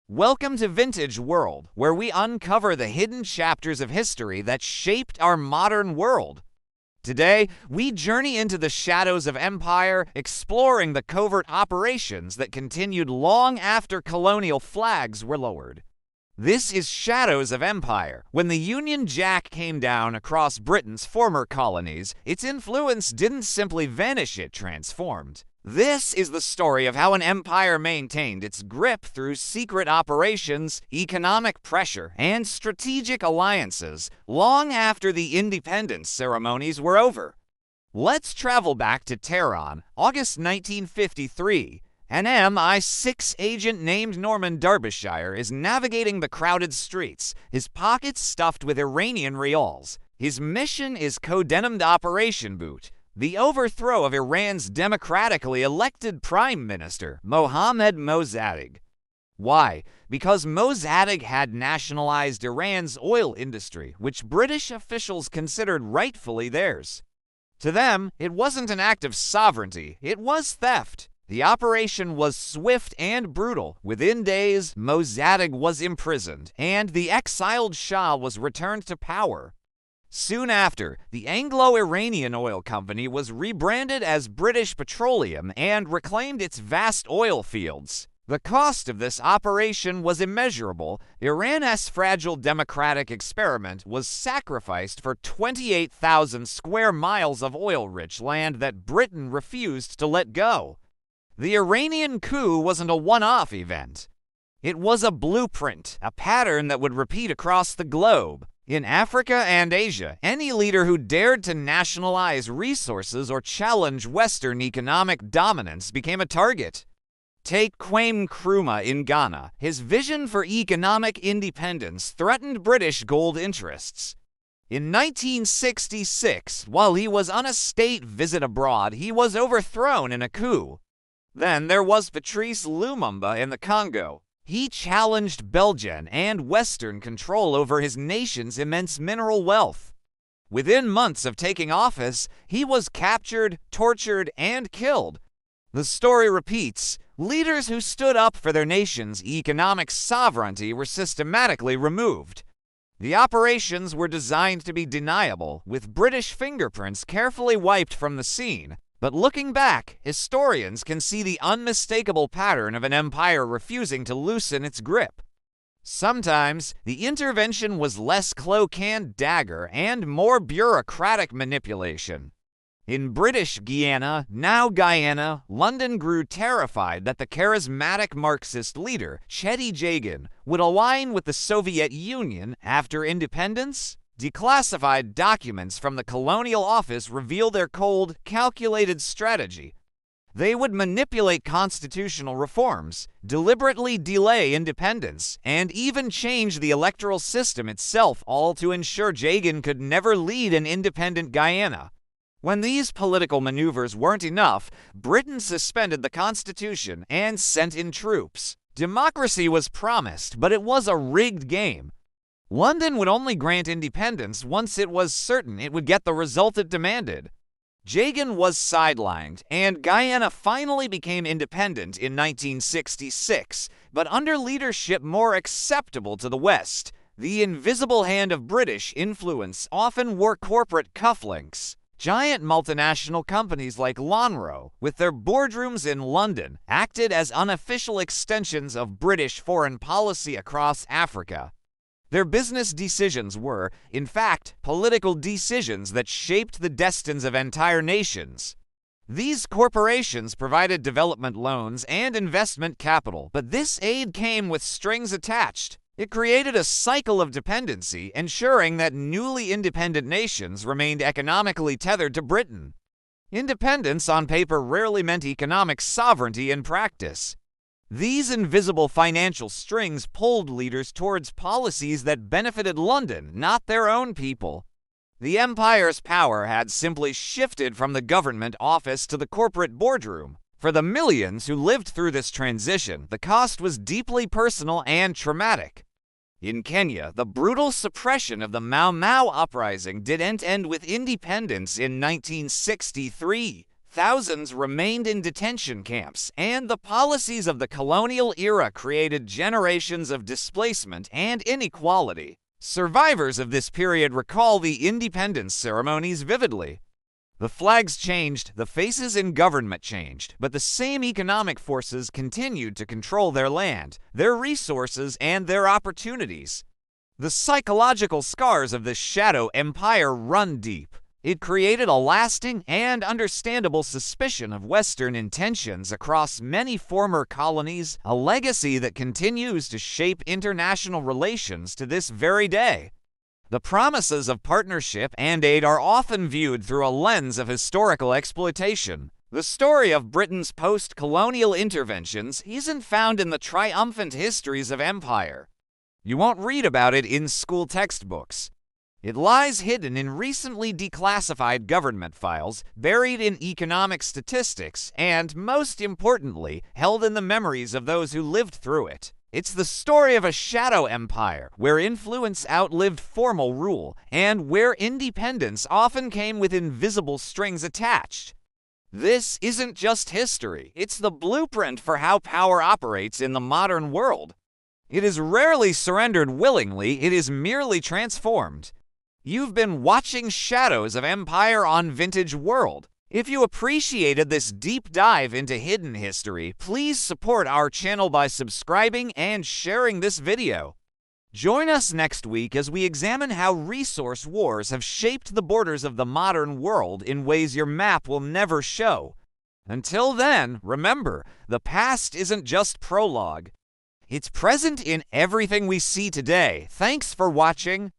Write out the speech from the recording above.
Welcome to Vintage World, where we uncover the hidden chapters of history that shaped our modern world. Today, we journey into the shadows of empire, exploring the covert operations that continued long after colonial flags were lowered. This is Shadows of Empire. When the Union Jack came down across Britain's former colonies, its influence didn't simply vanish, it transformed. This is the story of how an empire maintained its grip through secret operations, economic pressure, and strategic alliances long after the independence ceremonies were over. Let's travel back to Tehran, August 1953. An MI6 agent named Norman Derbyshire is navigating the crowded streets, his pockets stuffed with Iranian rials. His mission is codenamed Operation Boot, the overthrow of Iran's democratically elected Prime Minister, Mohammad Mossadegh. Why? Because Mossadegh had nationalized Iran's oil industry, which British officials considered rightfully theirs. To them, it wasn't an act of sovereignty, it was theft. The operation was swift and brutal. Within days, Mossadegh was imprisoned, and the exiled Shah was returned to power. Soon after, the Anglo-Iranian Oil Company was rebranded as British Petroleum and reclaimed its vast oil fields. The cost of this operation was immeasurable. Iran's fragile democratic experiment was sacrificed for 28,000 square miles of oil-rich land that Britain refused to let go. The Iranian coup wasn't a one-off event. It was a blueprint, a pattern that would repeat across the globe. In Africa and Asia, any leader who dared to nationalize resources or challenge Western economic dominance became a target. Take Kwame Nkrumah in Ghana. His vision for economic independence threatened British gold interests. In 1966, while he was on a state visit abroad, he was overthrown in a coup. Then there was Patrice Lumumba in the Congo. He challenged Belgian and Western control over his nation's immense mineral wealth. Within months of taking office, he was captured, tortured, and killed. The story repeats. Leaders who stood up for their nation's economic sovereignty were systematically removed. The operations were designed to be deniable, with British fingerprints carefully wiped from the scene. But looking back, historians can see the unmistakable pattern of an empire refusing to loosen its grip. Sometimes, the intervention was less cloak and dagger and more bureaucratic manipulation. In British Guiana, now Guyana, London grew terrified that the charismatic Marxist leader, Chetty Jagan, would align with the Soviet Union after independence. Declassified documents from the colonial office reveal their cold, calculated strategy. They would manipulate constitutional reforms, deliberately delay independence, and even change the electoral system itself, all to ensure Jagan could never lead an independent Guyana. When these political maneuvers weren't enough, Britain suspended the constitution and sent in troops. Democracy was promised, but it was a rigged game. London would only grant independence once it was certain it would get the result it demanded. Jagan was sidelined, and Guyana finally became independent in 1966, but under leadership more acceptable to the West. The invisible hand of British influence often wore corporate cufflinks. Giant multinational companies like Lonrho, with their boardrooms in London, acted as unofficial extensions of British foreign policy across Africa. Their business decisions were, in fact, political decisions that shaped the destinies of entire nations. These corporations provided development loans and investment capital, but this aid came with strings attached. It created a cycle of dependency, ensuring that newly independent nations remained economically tethered to Britain. Independence on paper rarely meant economic sovereignty in practice. These invisible financial strings pulled leaders towards policies that benefited London, not their own people. The empire's power had simply shifted from the government office to the corporate boardroom. For the millions who lived through this transition, the cost was deeply personal and traumatic. In Kenya, the brutal suppression of the Mau Mau uprising didn't end with independence in 1963. thousands remained in detention camps, and the policies of the colonial era created generations of displacement and inequality. Survivors of this period recall the independence ceremonies vividly. The flags changed, the faces in government changed, but the same economic forces continued to control their land, their resources, and their opportunities. The psychological scars of this shadow empire run deep. It created a lasting and understandable suspicion of Western intentions across many former colonies, a legacy that continues to shape international relations to this very day. The promises of partnership and aid are often viewed through a lens of historical exploitation. The story of Britain's post-colonial interventions isn't found in the triumphant histories of empire. You won't read about it in school textbooks. It lies hidden in recently declassified government files, buried in economic statistics, and, most importantly, held in the memories of those who lived through it. It's the story of a shadow empire, where influence outlived formal rule, and where independence often came with invisible strings attached. This isn't just history, it's the blueprint for how power operates in the modern world. It is rarely surrendered willingly, it is merely transformed. You've been watching Shadows of Empire on Vintage World. If you appreciated this deep dive into hidden history, please support our channel by subscribing and sharing this video. Join us next week as we examine how resource wars have shaped the borders of the modern world in ways your map will never show. Until then, remember, the past isn't just prologue. It's present in everything we see today. Thanks for watching.